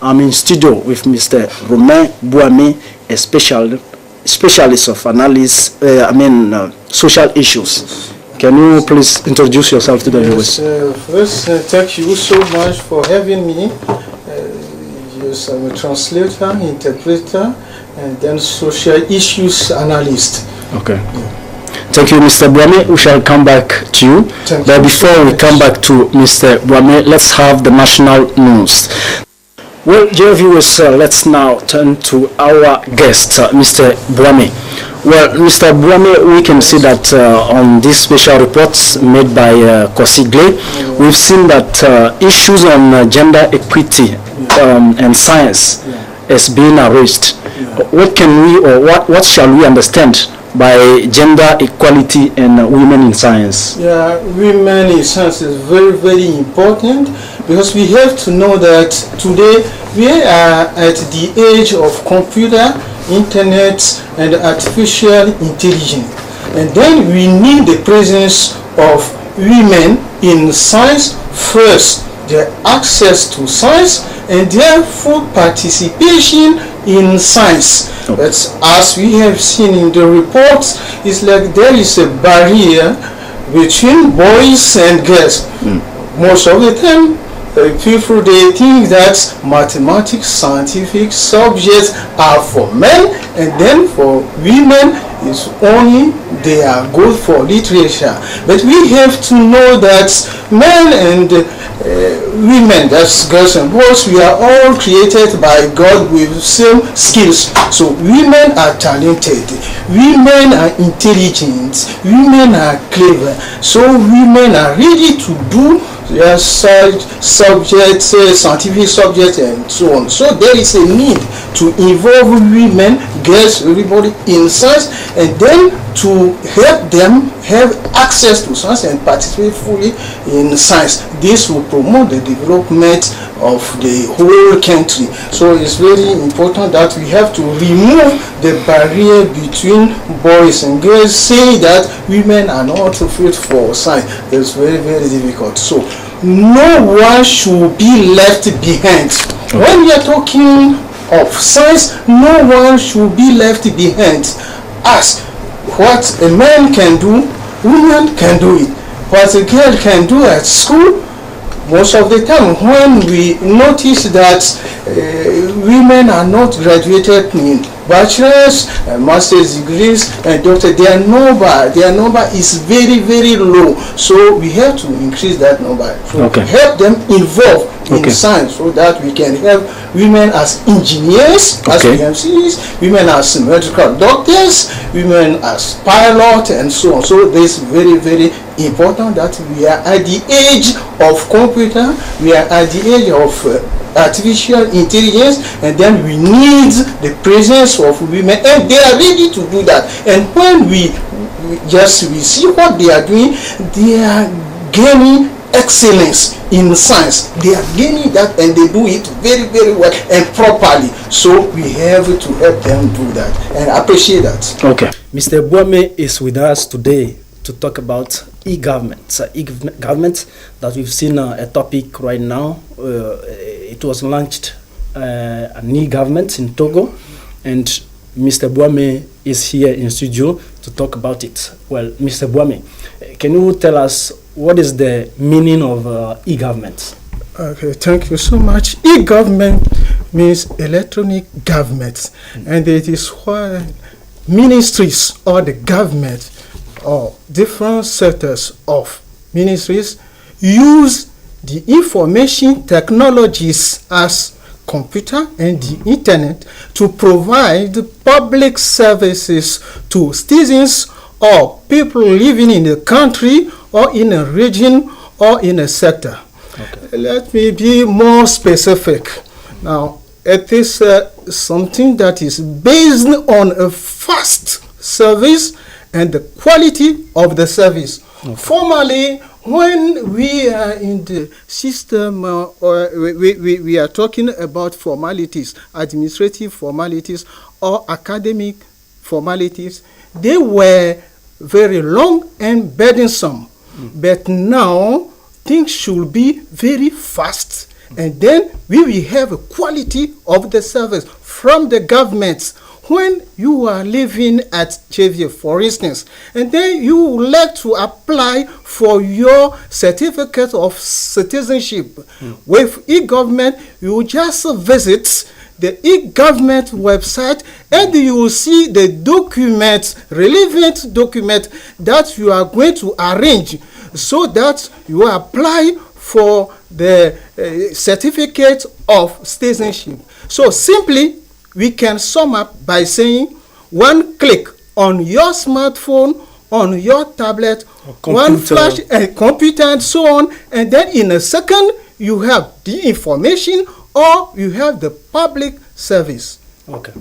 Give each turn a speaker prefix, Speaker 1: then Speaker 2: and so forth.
Speaker 1: I'm in studio with Mr. Romain Bouamé, a specialist of analysis, social issues. Can you please introduce yourself to the viewers?
Speaker 2: First, thank you so much for having me. Yes, I'm a translator, interpreter, and then social issues analyst.
Speaker 1: Okay. Yeah. Thank you, Mr. Bouamé. We shall come back to you. But before we come back to Mr. Bouamé, let's have the national news. Well, dear viewers, let's now turn to our guest, Mr. Bouamé. Well, Mr. Bouamé, we can see that on these special reports made by Kosigle, we've seen that issues on gender equity and science is being raised. What can we, or what shall we understand by gender equality and women in science?
Speaker 2: Yeah, women in science is very, very important, because we have to know that today we are at the age of computer, internet, and artificial intelligence. And then we need the presence of women in science first, their access to science, and their full participation in science. But as we have seen in the reports, it's like there is a barrier between boys and girls. Most of the time, people, they think that mathematics, scientific subjects are for men, and then for women it's only they are good for literature. But we have to know that men and women, that's girls and boys, we are all created by God with same skills. So women are talented, women are intelligent, women are clever, so women are ready to do their subjects, scientific subjects, and so on. So there is a need to involve women, girls, everybody in science, and then to help them have access to science and participate fully in science. This will promote the development of the whole country. So it's very important that we have to remove the barrier between boys and girls, saying that women are not fit for science. It's very, very difficult. So no one should be left behind. When we are talking of science, no one should be left behind. As what a man can do, women can do it. What a girl can do at school, most of the time when we notice that women are not graduated in bachelor's, master's degrees, and doctor, their number is very, very low. So we have to increase that number. So help them involve in science, so that we can help women as engineers, as PMCs, women as medical doctors, women as pilots, and so on. So this is very, very important that we are at the age of computer, we are at the age of artificial intelligence, and then we need the presence of women, and they are ready to do that. And when we see what they are doing, they are gaining excellence in science. They are gaining that, and they do it very, very well and properly. So we have to help them do that, and I appreciate that.
Speaker 1: Okay. Mr. Bouamé is with us today to talk about e-government. E-government that we've seen a topic right now. It was launched an e-government in Togo, and Mr. Bouamé is here in studio to talk about it. Well, Mr. Bouamé, can you tell us what is the meaning of e-government?
Speaker 2: Okay, thank you so much. E-government means electronic government, and it is why ministries or the government or different sectors of ministries use the information technologies as computer and the internet to provide public services to citizens or people living in the country or in a region or in a sector. Let me be more specific. Now, it is something that is based on a fast service and the quality of the service. Formally, when we are in the system, we are talking about formalities, administrative formalities or academic formalities, they were very long and burdensome. But now, things should be very fast And then we will have a quality of the service from the government. When you are living at JVA, for instance, and then you would like to apply for your certificate of citizenship with e-government, you just visit the e-government website and you will see the documents, relevant document that you are going to arrange so that you apply for the certificate of citizenship. So simply, we can sum up by saying one click on your smartphone, on your tablet, one flash, a computer and so on, and then in a second you have the information or you have the public service.
Speaker 1: Okay.